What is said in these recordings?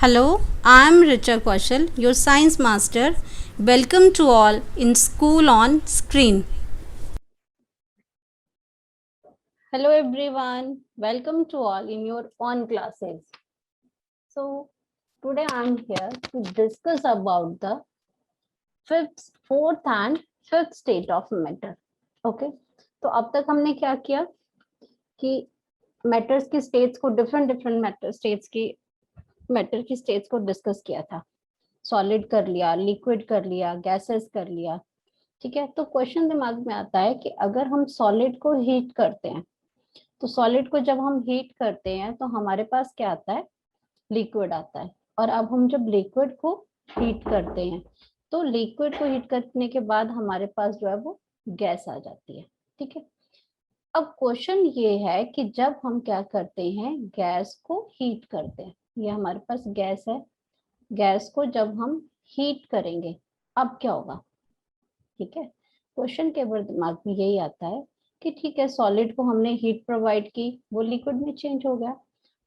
Hello, I am Richa Kaushal, your science master. Welcome to all in School on Screen. Hello everyone, welcome to all in your own classes. So today I am here to discuss about the fourth and fifth state of matter. Okay, तो अब तक हमने क्या किया कि matters की states को different matter की स्टेट्स को डिस्कस किया था. सॉलिड कर लिया, लिक्विड कर लिया, गैसेस कर लिया. ठीक है, तो क्वेश्चन दिमाग में आता है कि अगर हम सॉलिड को हीट करते हैं तो सॉलिड को जब हम हीट करते हैं तो हमारे पास क्या आता है, लिक्विड आता है. और अब हम जब लिक्विड को हीट करते हैं तो लिक्विड को हीट करने के बाद हमारे पास जो है वो गैस आ जाती है. ठीक है, अब क्वेश्चन ये है कि जब हम क्या करते हैं, गैस को हीट करते हैं, ये हमारे पास गैस है, गैस को जब हम हीट करेंगे अब क्या होगा. ठीक है, क्वेश्चन के बाद दिमाग में यही आता है कि ठीक है, सॉलिड को हमने हीट प्रोवाइड की, वो लिक्विड में चेंज हो गया,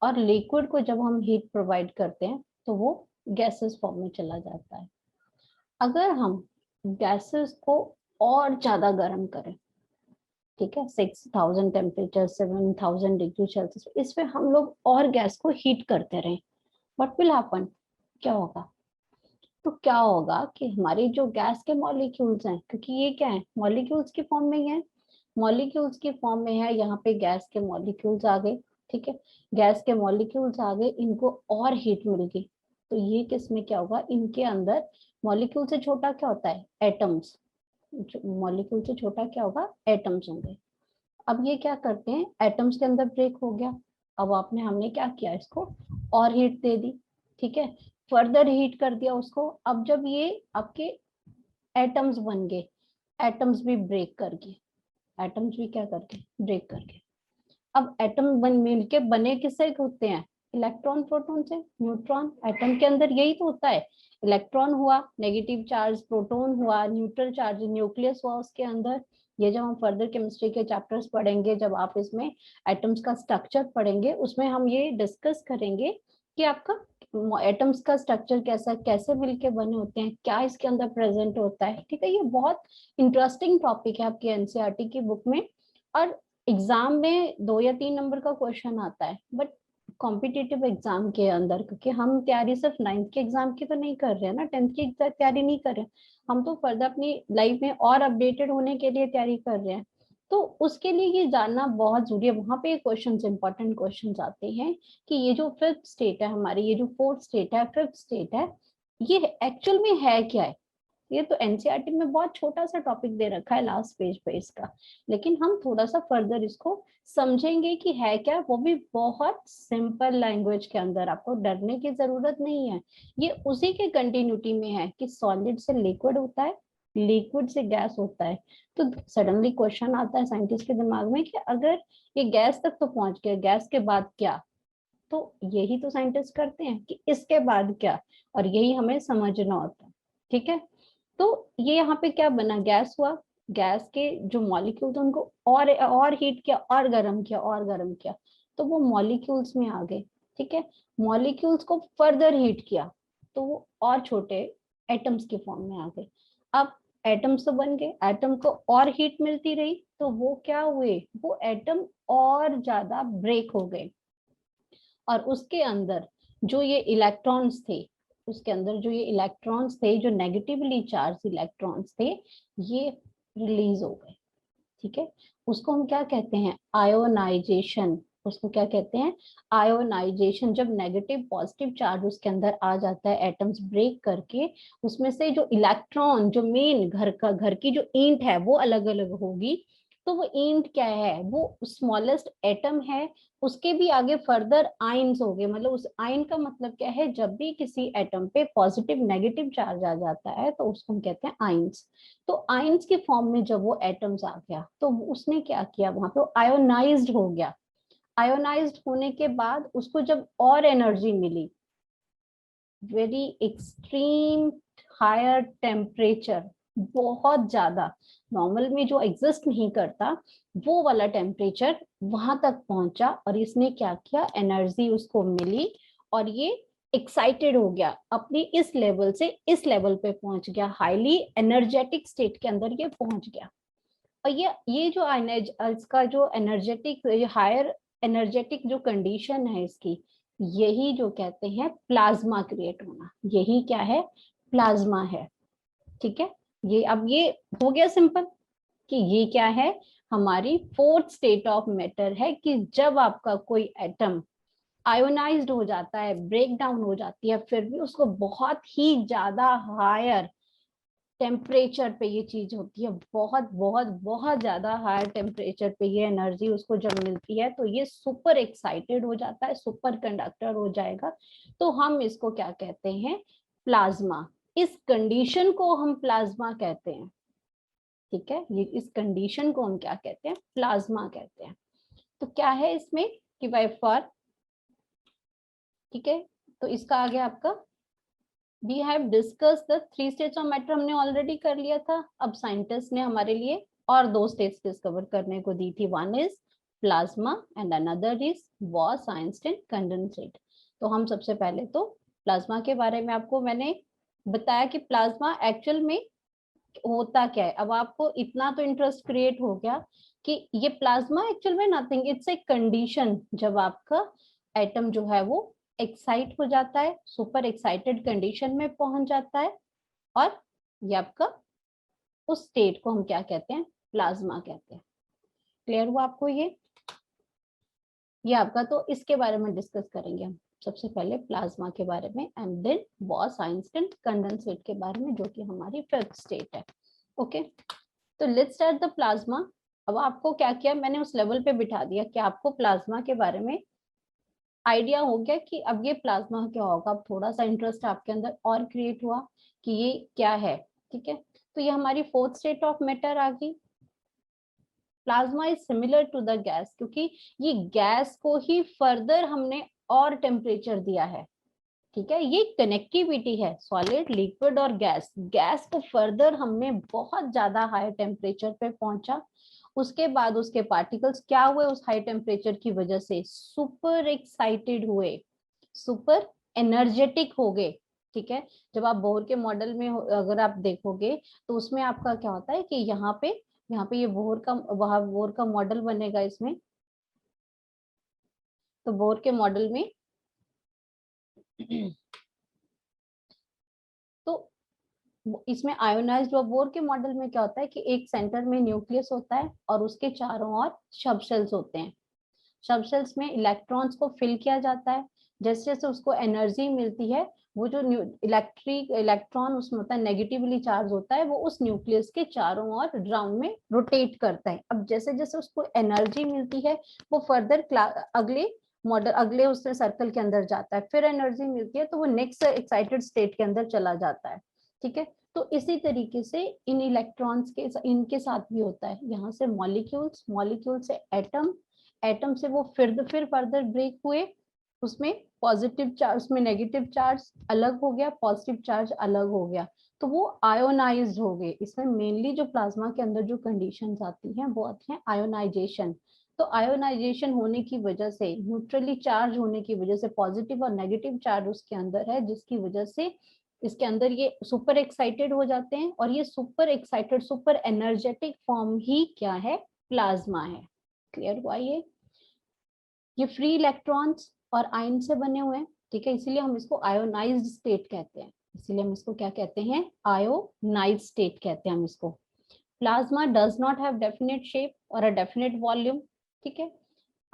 और लिक्विड को जब हम हीट प्रोवाइड करते हैं तो वो गैसेस फॉर्म में चला जाता है. अगर हम गैसेस को और ज्यादा गर्म करें, ठीक है, 6000 टेम्परेचर, 7000 डिग्री सेल्सियस, इसमें हम लोग और गैस को हीट करते रहें, व्हाट विल हैपन, क्या होगा. तो क्या होगा कि हमारी जो गैस के मॉलिक्यूल्स हैं, क्योंकि ये क्या है, मॉलिक्यूल्स की फॉर्म में ही है, मॉलिक्यूल्स की फॉर्म में है, यहाँ पे गैस के मॉलिक्यूल्स आ गए. ठीक है, गैस के मॉलिक्यूल्स आ गए, इनको और हीट मिल गई, तो ये किसमें क्या होगा, इनके अंदर मॉलिक्यूल से छोटा क्या होता है, एटम्स. मॉलिक्यूल से छोटा क्या होगा, एटम्स होंगे. अब ये क्या करते हैं, एटम्स के अंदर ब्रेक हो गया, अब हमने क्या किया, इसको और हीट दे दी. ठीक है, फर्दर हीट कर दिया उसको. अब जब ये आपके एटम्स बन गए, एटम्स भी ब्रेक कर गए, एटम्स भी क्या करके ब्रेक कर गए. अब एटम मिलके बने किससे होते हैं, इलेक्ट्रॉन प्रोटॉन से, न्यूट्रॉन. एटम के अंदर यही तो होता है, इलेक्ट्रॉन हुआ नेगेटिव चार्ज, प्रोटॉन हुआ न्यूट्रल चार्ज, न्यूक्लियस हुआ उसके अंदर. ये जब हम फर्दर केमिस्ट्री के चैप्टर्स पढ़ेंगे, जब आप इसमें एटम्स का स्ट्रक्चर पढ़ेंगे, उसमें हम ये डिस्कस करेंगे कि आपका एटम्स का स्ट्रक्चर कैसा, कैसे मिलके बने होते हैं, क्या इसके अंदर प्रेजेंट होता है. ठीक है, ये बहुत इंटरेस्टिंग टॉपिक है आपकी एनसीईआरटी की बुक में, और एग्जाम में 2 या 3 नंबर का क्वेश्चन आता है. बट कॉम्पिटिटिव एग्जाम के अंदर, क्योंकि हम तैयारी सिर्फ 9th के एग्जाम की तो नहीं कर रहे हैं ना, 10th की तैयारी नहीं कर रहे हैं, हम तो फर्दर अपनी लाइफ में और अपडेटेड होने के लिए तैयारी कर रहे हैं. तो उसके लिए ये जानना बहुत जरूरी है. वहां पे क्वेश्चन, इंपॉर्टेंट क्वेश्चन आते हैं कि ये जो फिफ्थ स्टेट है हमारी, ये जो फोर्थ स्टेट है, फिफ्थ स्टेट है, ये एक्चुअल में है क्या है. ये तो एनसीईआरटी में बहुत छोटा सा टॉपिक दे रखा है लास्ट पेज पे इसका, लेकिन हम थोड़ा सा फर्दर इसको समझेंगे कि है क्या, वो भी बहुत सिंपल लैंग्वेज के अंदर. आपको डरने की जरूरत नहीं है, ये उसी के कंटिन्यूटी में है कि सॉलिड से लिक्विड होता है, लिक्विड से गैस होता है. तो सडनली क्वेश्चन आता है साइंटिस्ट के दिमाग में कि अगर ये गैस तक तो पहुंच गया, गैस के बाद क्या. तो यही तो साइंटिस्ट करते हैं कि इसके बाद क्या, और यही हमें समझना होता है. ठीक है, तो ये यहाँ पे क्या बना, गैस हुआ, गैस के जो मॉलिक्यूल थे उनको और हीट किया, और गर्म किया, और गर्म किया, तो वो मॉलिक्यूल्स में आ गए. ठीक है, मॉलिक्यूल्स को फर्दर हीट किया तो वो और छोटे एटम्स की फॉर्म में आ गए. अब एटम्स तो बन गए, एटम को और हीट मिलती रही तो वो क्या हुए, वो एटम और ज्यादा ब्रेक हो गए, और उसके अंदर जो ये इलेक्ट्रॉन्स थे, उसके अंदर जो ये इलेक्ट्रॉन्स थे, जो नेगेटिवली चार्ज इलेक्ट्रॉन्स थे, ये रिलीज हो गए. ठीक है, उसको हम क्या कहते हैं, आयोनाइजेशन. उसको क्या कहते हैं, आयोनाइजेशन. जब नेगेटिव पॉजिटिव चार्ज उसके अंदर आ जाता है, एटम्स ब्रेक करके, उसमें से जो इलेक्ट्रॉन, जो मेन घर की जो ईंट है वो अलग अलग होगी. तो वो ईंट क्या है, वो स्मॉलेस्ट एटम है, उसके भी आगे फर्दर आइंस हो गए. मतलब उस आइन का मतलब क्या है, जब भी किसी एटम पे पॉजिटिव नेगेटिव चार्ज आ जाता है तो उसको हम कहते हैं आइंस. तो आइंस की फॉर्म में जब वो एटम्स आ गया तो उसने क्या किया, वहां पे आयोनाइज्ड हो गया. आयोनाइज्ड होने के बाद उसको जब और एनर्जी मिली, वेरी एक्सट्रीम हायर टेम्परेचर, बहुत ज्यादा, नॉर्मल में जो एग्जिस्ट नहीं करता वो वाला टेम्परेचर वहां तक पहुंचा, और इसने क्या किया, एनर्जी उसको मिली, और ये एक्साइटेड हो गया, अपनी इस लेवल से इस लेवल पे पहुंच गया, हाईली एनर्जेटिक स्टेट के अंदर ये पहुंच गया। और ये जो इसका जो एनर्जेटिक, हायर एनर्जेटिक जो कंडीशन है इसकी, यही जो कहते हैं प्लाज्मा क्रिएट होना, यही क्या है, प्लाज्मा है। ठीक है, ये अब ये हो गया सिंपल कि ये क्या है, हमारी फोर्थ स्टेट ऑफ मैटर है कि जब आपका कोई एटम आयोनाइज्ड हो जाता है, ब्रेक डाउन हो जाती है, फिर भी उसको बहुत ही ज्यादा हायर टेम्परेचर पे ये चीज होती है, बहुत बहुत बहुत ज्यादा हायर टेम्परेचर पे ये एनर्जी उसको जब मिलती है तो ये सुपर एक्साइटेड हो जाता है, सुपर कंडक्टर हो जाएगा। तो हम इसको क्या कहते हैं, प्लाज्मा। इस कंडीशन को हम प्लाज्मा कहते हैं। ठीक है, ये इस कंडीशन को हम क्या कहते हैं, प्लाज्मा कहते हैं। तो क्या है इसमें कि बाय फॉर, ठीक है, तो इसका आगे आपका we have discuss the 3 states of matter हमने ऑलरेडी कर लिया था। अब साइंटिस्ट ने हमारे लिए और 2 स्टेट्स डिस्कवर करने को दी थी, one is plasma and another is boss Einstein condensate. तो हम सबसे पहले तो प्लाज्मा के बारे में आपको मैंने बताया कि प्लाज्मा एक्चुअल में होता क्या है। अब आपको इतना तो इंटरेस्ट क्रिएट हो गया कि ये प्लाज्मा एक्चुअल में नथिंग, इट्स ए कंडीशन जब आपका एटम जो है वो एक्साइट हो जाता है, सुपर एक्साइटेड कंडीशन में पहुंच जाता है, और ये आपका उस स्टेट को हम क्या कहते हैं, प्लाज्मा कहते हैं। क्लियर हुआ आपको ये आपका, तो इसके बारे में डिस्कस करेंगे हम सबसे पहले प्लाज्मा के बारे में, and then Bose Einstein condensate के बारे में, जो कि हमारी फिफ्थ स्टेट है। ओके, तो लेट्स स्टार्ट द प्लाज्मा। अब आपको क्या किया, मैंने उस लेवल पे बिठा दिया कि आपको प्लाज्मा के बारे में आइडिया हो गया कि अब ये प्लाज्मा क्या होगा। अब थोड़ा सा इंटरेस्ट आपके अंदर और क्रिएट हुआ कि ये क्या है। ठीक है, तो ये हमारी फोर्थ स्टेट ऑफ मैटर आ गई। Plasma is similar to the gas, क्योंकि ये गैस को ही फर्दर हमने और टेम्परेचर दिया है। ठीक है, ये कनेक्टिविटी है, सॉलिड, लिक्विड और गैस। गैस को फर्दर हमने बहुत ज्यादा हाई टेम्परेचर पे पहुंचा, उसके बाद उसके पार्टिकल्स क्या हुए, उस हाई टेम्परेचर की वजह से सुपर एक्साइटेड हुए, सुपर एनर्जेटिक हो गए। ठीक है, जब आप बोर के मॉडल में अगर आप देखोगे तो उसमें आपका क्या होता है कि यहाँ पे ये बोर का, वहां बोर का मॉडल बनेगा इसमें। तो बोर के मॉडल में तो इसमें आयोनाइज्ड बोर के मॉडल में क्या होता है कि एक सेंटर में न्यूक्लियस होता है और उसके चारों ओर सब शेल्स होते हैं। सब शेल्स में इलेक्ट्रॉन्स को फिल किया जाता है। जैसे जैसे उसको एनर्जी मिलती है, वो जो इलेक्ट्रॉन उसमें होता है, नेगेटिवली चार्ज होता है, वो उस न्यूक्लियस के चारों ओर राउंड में रोटेट करता है। अब जैसे जैसे उसको एनर्जी मिलती है, वो फर्दर अगले मॉडल, अगले उससे सर्कल के अंदर जाता है, फिर एनर्जी मिलती है तो वो नेक्स्ट एक्साइटेड स्टेट के अंदर चला जाता है। ठीक है, तो इसी तरीके से इन इलेक्ट्रॉन्स के इनके साथ भी होता है। यहाँ से मॉलिक्यूल्स, मॉलिक्यूल से एटम, एटम से वो फिर फर्दर ब्रेक हुए, उसमें पॉजिटिव चार्ज, उसमें नेगेटिव चार्ज अलग हो गया, पॉजिटिव चार्ज अलग हो गया, तो वो आयोनाइज्ड हो गए। इसमें मेनली जो प्लाज्मा के अंदर जो कंडीशंस आती हैं वो आती हैं आयोनाइजेशन। तो आयोनाइजेशन होने की वजह से, न्यूट्रली चार्ज होने की वजह से, पॉजिटिव और नेगेटिव चार्ज उसके अंदर है, जिसकी वजह से इसके अंदर ये सुपर एक्साइटेड हो जाते हैं, और ये super excited, super energetic form ही क्या है, प्लाज्मा है। क्लियर हुआ ये फ्री इलेक्ट्रॉन्स और आयन से बने हुए हैं। ठीक है, इसीलिए हम इसको आयोनाइज्ड स्टेट कहते हैं, इसीलिए हम इसको क्या कहते हैं, आयोनाइज्ड स्टेट कहते हैं हम इसको। Plasma does not have definite shape और अ डेफिनेट वॉल्यूम। ठीक है,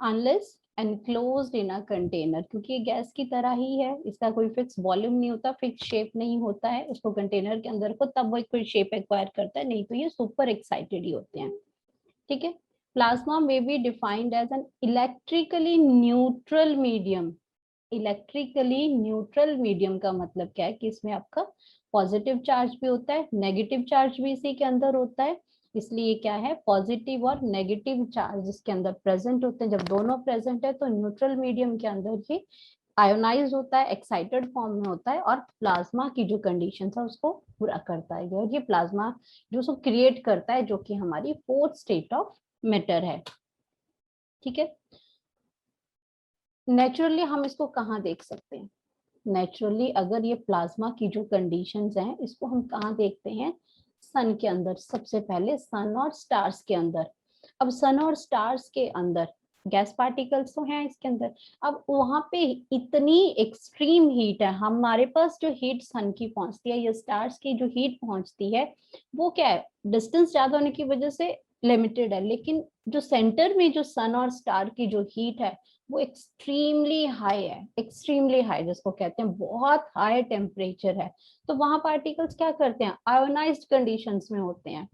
unless enclosed in a container, क्योंकि ये गैस की तरह ही है, इसका कोई फिक्स वॉल्यूम नहीं होता, फिक्स शेप नहीं होता है, उसको कंटेनर के अंदर को तब वो कोई शेप एक्वायर करता है, नहीं तो ये सुपर एक्साइटेड ही होते हैं। ठीक है, प्लाज्मा में be defined as an electrically neutral medium. Electrically neutral medium का मतलब क्या है कि इसमें आपका पॉजिटिव चार्ज भी होता है, नेगेटिव चार्ज भी इसी के अंदर होता है। इसलिए क्या है, पॉजिटिव और नेगेटिव चार्ज इसके अंदर प्रेजेंट होते हैं। जब दोनों प्रेजेंट है तो न्यूट्रल मीडियम के अंदर ही आयोनाइज होता है, एक्साइटेड फॉर्म में होता है, और प्लाज्मा की जो कंडीशन है उसको पूरा करता है। और ये प्लाज्मा जो उसको क्रिएट करता है, जो कि हमारी फोर्थ स्टेट ऑफ मैटर है। ठीक है, नेचुरली हम इसको कहाँ देख सकते हैं, नेचुरली अगर ये प्लाज्मा की जो कंडीशंस हैं इसको हम कहाँ देखते हैं, सन के अंदर, सबसे पहले सन और स्टार्स के अंदर। अब सन और स्टार्स के अंदर गैस पार्टिकल्स तो हैं इसके अंदर, अब वहां पे इतनी एक्सट्रीम हीट है, हमारे पास जो हीट सन की पहुंचती है या स्टार्स की जो हीट पहुंचती है वो क्या है, डिस्टेंस ज्यादा होने की वजह से लिमिटेड है, लेकिन जो सेंटर में जो सन और स्टार की जो हीट है वो एक्सट्रीमली हाई है, एक्सट्रीमली हाई जिसको कहते हैं बहुत हाई टेम्परेचर है। तो वहां पार्टिकल्स क्या करते हैं, आयोनाइज्ड कंडीशंस में होते हैं।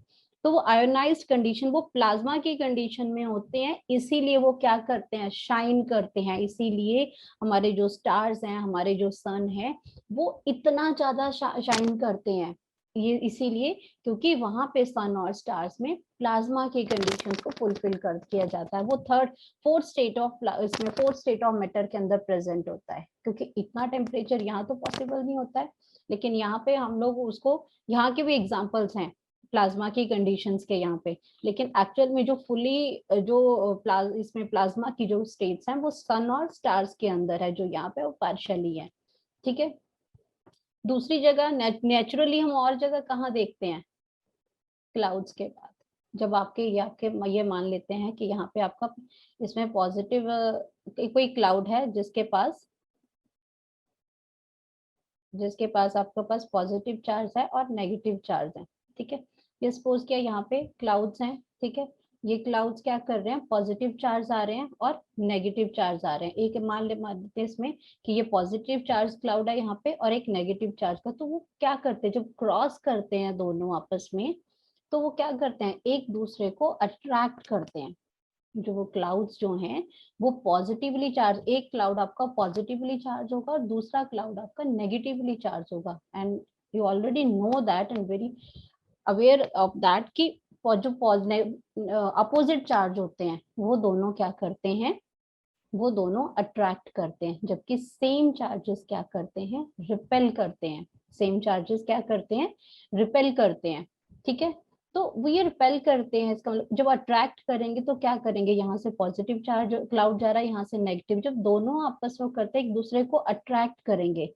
तो वो आयोनाइज्ड कंडीशन, वो प्लाज्मा की कंडीशन में होते हैं, इसीलिए वो क्या करते हैं, शाइन करते हैं। इसीलिए हमारे जो स्टार्स हैं, हमारे जो सन है, वो इतना ज्यादा शाइन करते हैं, ये इसीलिए क्योंकि वहां पे सन और स्टार्स में प्लाज्मा की कंडीशंस को फुलफिल कर किया जाता है। वो फोर्थ स्टेट ऑफ इसमें फोर्थ स्टेट ऑफ मैटर के अंदर प्रेजेंट होता है, क्योंकि इतना टेम्परेचर यहाँ तो पॉसिबल नहीं होता है, लेकिन यहाँ पे हम लोग उसको, यहाँ के भी एग्जांपल्स हैं प्लाज्मा की कंडीशंस के यहाँ पे, लेकिन एक्चुअल में जो फुली जो इसमें प्लाज्मा की जो स्टेट्स हैं वो सन और स्टार्स के अंदर है, जो यहाँ पे वो पार्शियली है। ठीक है, दूसरी जगह नेचुरली हम और जगह कहाँ देखते हैं, क्लाउड्स के बाद, जब ये मान लेते हैं कि यहाँ पे आपका इसमें पॉजिटिव कोई क्लाउड है जिसके पास आपके पास पॉजिटिव चार्ज है और नेगेटिव चार्ज है। ठीक है, ये सपोज किया यहाँ पे क्लाउड्स हैं। ठीक है, ये क्लाउड्स क्या कर रहे हैं, पॉजिटिव चार्ज आ रहे हैं और नेगेटिव चार्ज आ रहे हैं। एक मान लेते हैं इसमें कि ये पॉजिटिव चार्ज क्लाउड है यहाँ पे और एक नेगेटिव चार्ज का, तो वो क्या करते हैं, जब क्रॉस करते हैं दोनों आपस में, तो वो क्या करते हैं, एक दूसरे को अट्रैक्ट करते हैं। जो वो क्लाउड्स जो हैं वो पॉजिटिवली चार्ज, एक क्लाउड आपका पॉजिटिवली चार्ज होगा और दूसरा क्लाउड आपका नेगेटिवली चार्ज होगा। And you already know that and very aware of that कि जो अपोजिट चार्ज होते हैं वो दोनों क्या करते हैं, वो दोनों अट्रैक्ट करते हैं, जबकि सेम चार्जेस क्या करते हैं, रिपेल करते हैं। सेम चार्जेस क्या करते हैं, रिपेल करते हैं। ठीक है, तो वो ये रिपेल करते हैं, इसका मतलब जब अट्रैक्ट करेंगे तो क्या करेंगे, यहाँ से पॉजिटिव चार्ज क्लाउड जा रहा है, यहाँ से नेगेटिव, जब दोनों आपस में करते हैं एक दूसरे को अट्रैक्ट करेंगे,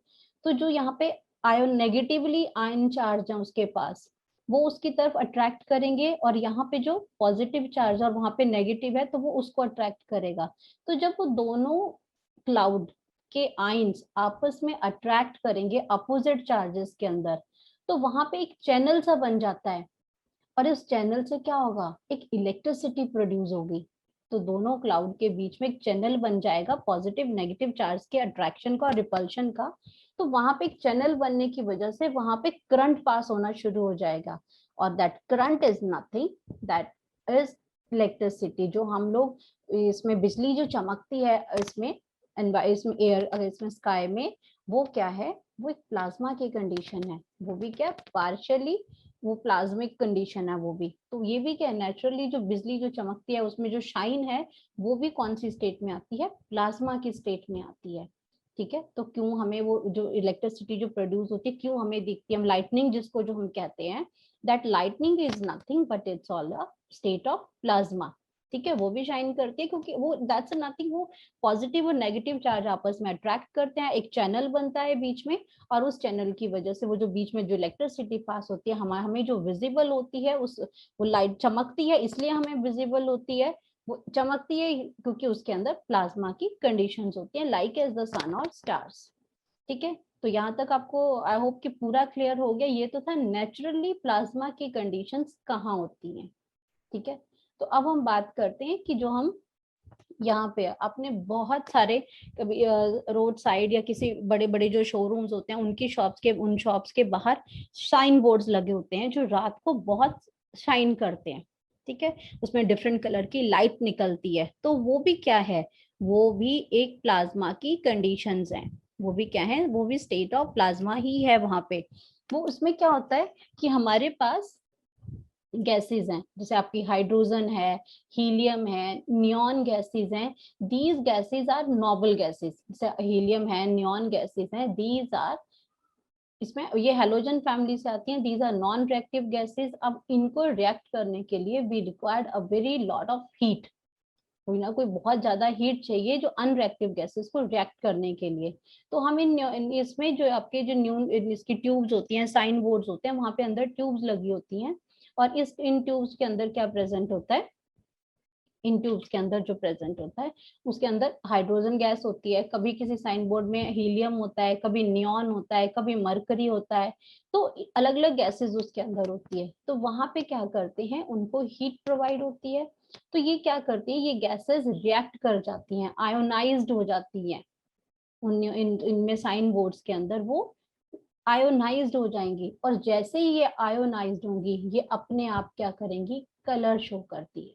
तो जो यहाँ पे आयन नेगेटिवली आयन चार्ज है उसके पास, वो उसकी तरफ अट्रैक्ट करेंगे, और यहाँ पे जो पॉजिटिव चार्ज और वहां पे नेगेटिव है तो वो उसको अट्रैक्ट करेगा। तो जब वो दोनों क्लाउड के आयंस आपस में अट्रैक्ट करेंगे अपोजिट चार्जेस के अंदर, तो वहां पे एक चैनल सा बन जाता है, और इस चैनल से क्या होगा, एक इलेक्ट्रिसिटी प्रोड्यूस होगी। तो दोनों क्लाउड के बीच में एक चैनल बन जाएगा पॉजिटिव नेगेटिव चार्ज के अट्रैक्शन का और रिपल्शन का। तो वहां पे एक चैनल बनने की वजह से वहां पे करंट पास होना शुरू हो जाएगा, और that current is nothing, that is electricity. जो हम लोग इसमें बिजली जो चमकती है इसमें एयर, अगर इसमें स्काई में, वो क्या है, वो एक प्लाज्मा की कंडीशन है, वो भी क्या पार्शियली वो प्लाज्मिक कंडीशन है वो भी। तो ये भी क्या है, नेचुरली जो बिजली जो चमकती है उसमें जो शाइन है वो भी कौन सी स्टेट में आती है, प्लाज्मा की स्टेट में आती है। ठीक है, तो क्यों हमें वो जो इलेक्ट्रिसिटी जो प्रोड्यूस होती है क्यों हमें दिखती है, हम लाइटनिंग जिसको जो हम कहते हैं, that lightning is nothing but it's all a state of plasma. ठीक है, वो भी शाइन करती है क्योंकि वो दैट्स नथिंग, वो पॉजिटिव और नेगेटिव चार्ज आपस में अट्रैक्ट करते हैं, एक चैनल बनता है बीच में, और उस चैनल की वजह से वो जो बीच में जो इलेक्ट्रिसिटी पास होती है हमें जो विजिबल होती है, उस वो लाइट चमकती है इसलिए हमें विजिबल होती है। वो चमकती है क्योंकि उसके अंदर प्लाज्मा की कंडीशंस होती हैं, लाइक एज द सन और स्टार्स। ठीक है, तो यहाँ तक आपको आई होप कि पूरा क्लियर हो गया। ये तो था नेचुरली प्लाज्मा की कंडीशंस कहाँ होती हैं। ठीक है, तो अब हम बात करते हैं कि जो हम यहाँ पे आपने बहुत सारे कभी रोड साइड या किसी बड़े बड़े जो शोरूम्स होते हैं उन शॉप्स के बाहर शाइन बोर्ड्स लगे होते हैं जो रात को बहुत शाइन करते हैं। ठीक है, उसमें डिफरेंट कलर की लाइट निकलती है, तो वो भी क्या है, वो भी एक प्लाज्मा की कंडीशंस हैं। वो भी क्या है, वो भी स्टेट ऑफ प्लाज्मा ही है वहां पे। वो उसमें क्या होता है कि हमारे पास गैसेस हैं, जैसे आपकी हाइड्रोजन है, हीलियम है, नियॉन गैसेस हैं। These gases are noble gases, जैसे हीलियम है, नियॉन गैसेस हैं, दीज आर, इसमें ये हेलोजन फैमिली से आती हैं, these are non reactive gases. अब इनको रिएक्ट करने के लिए we required a very lot of heat. कोई ना कोई बहुत ज्यादा हीट चाहिए जो अनरिएक्टिव गैसेस को रिएक्ट करने के लिए। तो हम इसमें जो आपके जो इसकी ट्यूब्स होती हैं, साइन बोर्ड्स होते हैं, वहां पे अंदर ट्यूब्स लगी होती हैं, और इन ट्यूब्स के अंदर क्या प्रेजेंट होता है, इन ट्यूब्स के अंदर जो प्रेजेंट होता है उसके अंदर हाइड्रोजन गैस होती है, कभी किसी साइन बोर्ड में हीलियम होता है, कभी नियॉन होता है, कभी मरकरी होता है, तो अलग अलग गैसेस उसके अंदर होती है। तो वहां पे क्या करते हैं, उनको हीट प्रोवाइड होती है, तो ये क्या करती है, ये गैसेस रिएक्ट कर जाती हैं, आयोनाइज्ड हो जाती हैं, इनमें साइन बोर्ड्स के अंदर वो आयोनाइज्ड हो जाएंगी, और जैसे ही ये आयोनाइज्ड होंगी ये अपने आप क्या करेंगी, कलर शो करती है।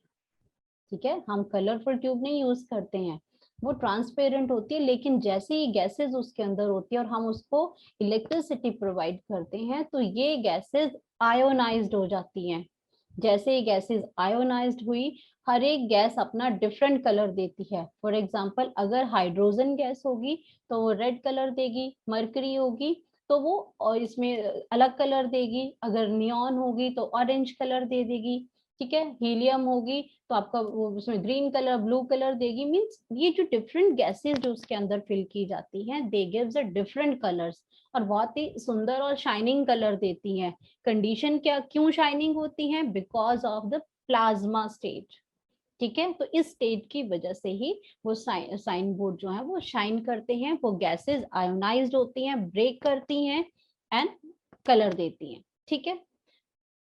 ठीक है, हम कलरफुल ट्यूब नहीं यूज करते हैं, वो ट्रांसपेरेंट होती है, लेकिन जैसे ही गैसेस उसके अंदर होती है और हम उसको इलेक्ट्रिसिटी प्रोवाइड करते हैं तो ये गैसेस आयोनाइज्ड हो जाती हैं। जैसे ही गैसेस आयोनाइज्ड हुई, हर एक गैस अपना डिफरेंट कलर देती है। फॉर एग्जांपल, अगर हाइड्रोजन गैस होगी तो वो रेड कलर देगी, मरकरी होगी तो वो और इसमें अलग कलर देगी, अगर नियॉन होगी तो ऑरेंज कलर दे देगी, ठीक है, हीलियम होगी तो आपका वो उसमें ग्रीन कलर, ब्लू कलर देगी। मींस ये जो डिफरेंट गैसेस जो उसके अंदर फिल की जाती हैं, दे गिव्स अ डिफरेंट कलर्स, और बहुत ही सुंदर और शाइनिंग कलर देती हैं। कंडीशन क्या, क्यों शाइनिंग होती है, because of the plasma state. ठीक है, तो इस स्टेट की वजह से ही वो साइन बोर्ड जो है वो शाइन करते हैं, वो गैसेस आयोनाइज्ड होती हैं, ब्रेक करती हैं एंड कलर देती हैं। ठीक है,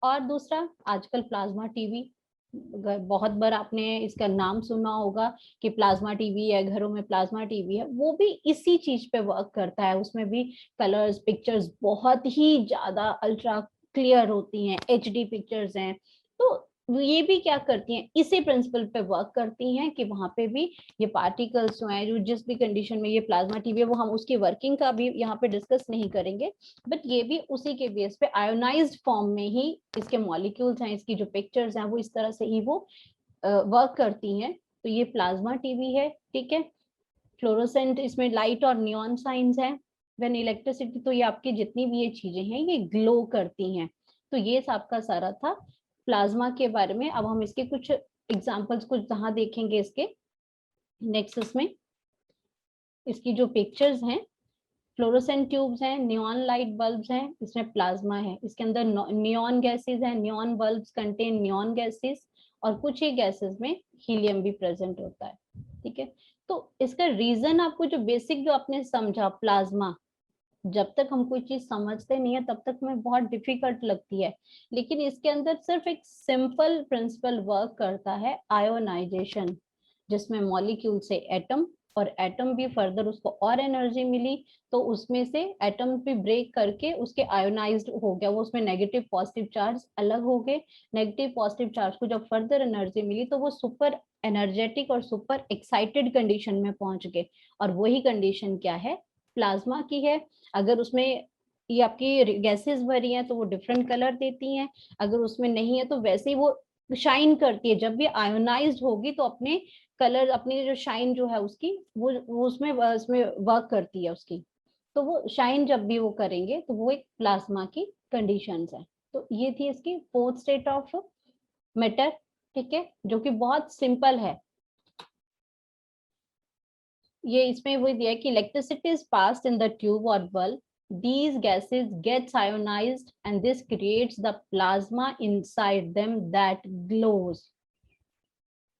और दूसरा, आजकल प्लाज्मा टीवी, बहुत बार आपने इसका नाम सुना होगा कि प्लाज्मा टीवी है, घरों में प्लाज्मा टीवी है, वो भी इसी चीज पे वर्क करता है। उसमें भी कलर्स, पिक्चर्स बहुत ही ज्यादा अल्ट्रा क्लियर होती हैं, एचडी पिक्चर्स हैं। तो ये भी क्या करती हैं, इसी प्रिंसिपल पे वर्क करती हैं कि वहां पे भी ये पार्टिकल्स जो हैं, जो जिस भी कंडीशन में ये प्लाज्मा टीवी है, वो हम उसकी वर्किंग का भी यहाँ पे डिस्कस नहीं करेंगे, बट ये भी उसी के बेस पे आयोनाइज्ड फॉर्म में ही इसके मॉलिक्यूल्स हैं, इसकी जो पिक्चर्स हैं वो इस तरह से ही वो वर्क करती हैं। तो ये प्लाज्मा टीवी है। ठीक है, फ्लोरोसेंट, इसमें लाइट और नियॉन साइंस हैं, व्हेन इलेक्ट्रिसिटी, तो ये आपकी जितनी भी ये चीजें हैं ये ग्लो करती हैं। तो ये आपका सारा था प्लाज्मा के बारे में। अब हम इसके कुछ एग्जांपल्स कुछ जहां देखेंगे इसके नेक्स्ट में, इसकी जो पिक्चर्स हैं, फ्लोरोसेंट ट्यूब्स हैं, नियॉन लाइट बल्ब्स हैं, इसमें प्लाज्मा है, इसके अंदर नियॉन गैसेस हैं, neon bulbs contain neon gases, और कुछ ही गैसेस में हीलियम भी प्रेजेंट होता है। ठीक है, तो इसका रीजन आपको जो बेसिक जो आपने समझा, प्लाज्मा, जब तक हम कोई चीज समझते नहीं है तब तक हमें बहुत डिफिकल्ट लगती है, लेकिन इसके अंदर सिर्फ एक सिंपल प्रिंसिपल वर्क करता है, आयोनाइजेशन, जिसमें मॉलिक्यूल से एटम, और एटम भी फर्दर उसको और एनर्जी मिली तो उसमें से एटम भी ब्रेक करके उसके आयोनाइज्ड हो गया, वो उसमें नेगेटिव पॉजिटिव चार्ज अलग हो गए, नेगेटिव पॉजिटिव चार्ज को जब फर्दर एनर्जी मिली तो वो सुपर एनर्जेटिक और सुपर एक्साइटेड कंडीशन में पहुंच गए, और वही कंडीशन क्या है, प्लाज्मा की है। अगर उसमें ये आपकी गैसेस भरी हैं तो वो डिफरेंट कलर देती हैं, अगर उसमें नहीं है तो वैसे ही वो शाइन करती है, जब भी आयोनाइज्ड होगी तो अपने कलर, अपनी जो शाइन जो है उसकी, वो उसमें वर्क करती है उसकी, तो वो शाइन जब भी वो करेंगे तो वो एक प्लाज्मा की कंडीशंस है। तो ये थी इसकी फोर्थ स्टेट ऑफ मैटर। ठीक है, जो कि बहुत सिंपल है। ये इसमें वो दिया है कि electricity is passed in the tube और bulb, these gases gets ionized and this creates the plasma inside them that glows।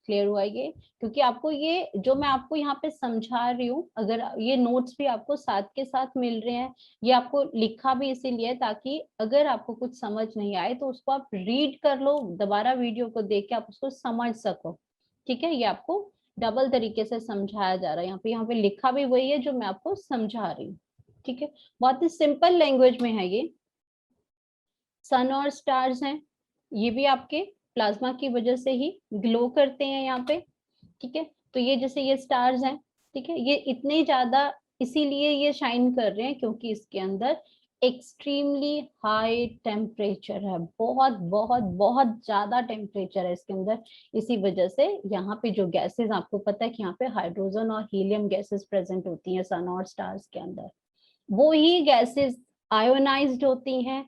Clear हुआ ये, क्योंकि आपको ये जो मैं आपको यहाँ पे समझा रही हूँ, अगर ये नोट्स भी आपको साथ के साथ मिल रहे हैं, ये आपको लिखा भी इसीलिए ताकि अगर आपको कुछ समझ नहीं आए तो उसको आप रीड कर लो, दोबारा वीडियो को देख के आप उसको समझ सको। ठीक है, ये आपको डबल तरीके से समझाया जा रहा है, यहाँ पे लिखा भी वही है जो मैं आपको समझा रही हूँ। ठीक है, बहुत ही सिंपल लैंग्वेज में है ये। सन और स्टार्स हैं, ये भी आपके प्लाज्मा की वजह से ही ग्लो करते हैं यहाँ पे। ठीक है, तो ये जैसे ये स्टार्स हैं, ठीक है, ये इतने ज्यादा इसीलिए ये शाइन कर रहे हैं क्योंकि इसके अंदर एक्सट्रीमली हाई टेम्परेचर है, बहुत बहुत बहुत ज्यादा टेम्परेचर है इसके अंदर। इसी वजह से यहाँ पे जो गैसेस, आपको पता है कि यहाँ पे हाइड्रोजन और हीलियम गैसेस प्रेजेंट होती हैं सन और स्टार्स के अंदर, वो ही गैसेस आयोनाइज्ड होती हैं,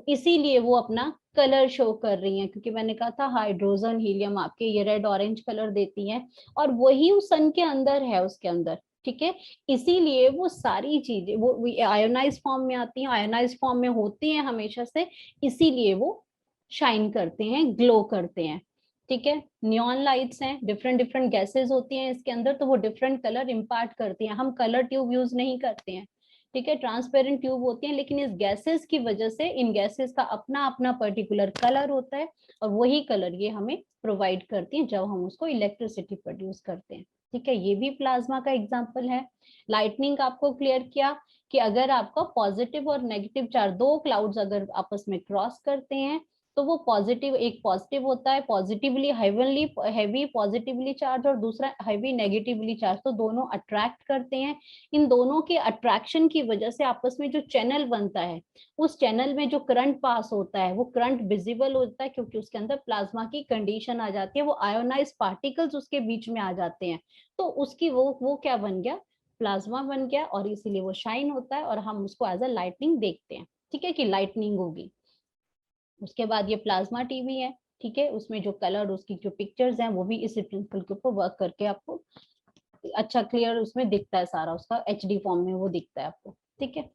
इसीलिए वो अपना कलर शो कर रही हैं, क्योंकि मैंने कहा था हाइड्रोजन हीलियम आपके ये रेड ऑरेंज कलर देती हैं, और वही उस सन के अंदर है, उसके अंदर, ठीक है। इसीलिए वो सारी चीजें वो आयोनाइज फॉर्म में आती हैं, आयोनाइज फॉर्म में होती हैं हमेशा से, इसीलिए वो शाइन करते हैं, ग्लो करते हैं, ठीक है। नियॉन लाइट्स हैं, डिफरेंट डिफरेंट गैसेस होती हैं इसके अंदर, तो वो डिफरेंट कलर इम्पार्ट करती हैं। हम कलर ट्यूब यूज नहीं करते हैं, ठीक है, ट्रांसपेरेंट ट्यूब होती है, लेकिन इस गैसेस की वजह से इन गैसेस का अपना अपना पर्टिकुलर कलर होता है, और वही कलर ये हमें प्रोवाइड करती हैं जब हम उसको इलेक्ट्रिसिटी प्रोड्यूस करते हैं, ठीक है। ये भी प्लाज्मा का एग्जांपल है। लाइटनिंग आपको क्लियर किया कि अगर आपका पॉजिटिव और नेगेटिव चार्ज, दो क्लाउड्स अगर आपस में क्रॉस करते हैं, तो वो पॉजिटिव, एक पॉजिटिव होता है positively heavenly heavy positively charge, और दूसरा हैवी नेगेटिवली चार्ज, तो दोनों अट्रैक्ट करते हैं। इन दोनों के अट्रैक्शन की वजह से आपस में जो चैनल बनता है, उस चैनल में जो करंट पास होता है वो करंट विजिबल होता है, क्योंकि उसके अंदर प्लाज्मा की कंडीशन आ जाती है, वो आयोनाइज पार्टिकल्स उसके बीच में आ जाते हैं, तो उसकी वो क्या बन गया, प्लाज्मा बन गया, और इसीलिए वो शाइन होता है, और हम उसको एज अ लाइटनिंग देखते हैं, ठीक है, कि लाइटनिंग होगी। उसके बाद ये प्लाज्मा टीवी है, ठीक है, उसमें जो कलर, उसकी जो पिक्चर्स हैं, वो भी इसी प्रिंसिपल के ऊपर वर्क करके आपको अच्छा क्लियर उसमें दिखता है, सारा उसका एचडी फॉर्म में वो दिखता है आपको, ठीक है।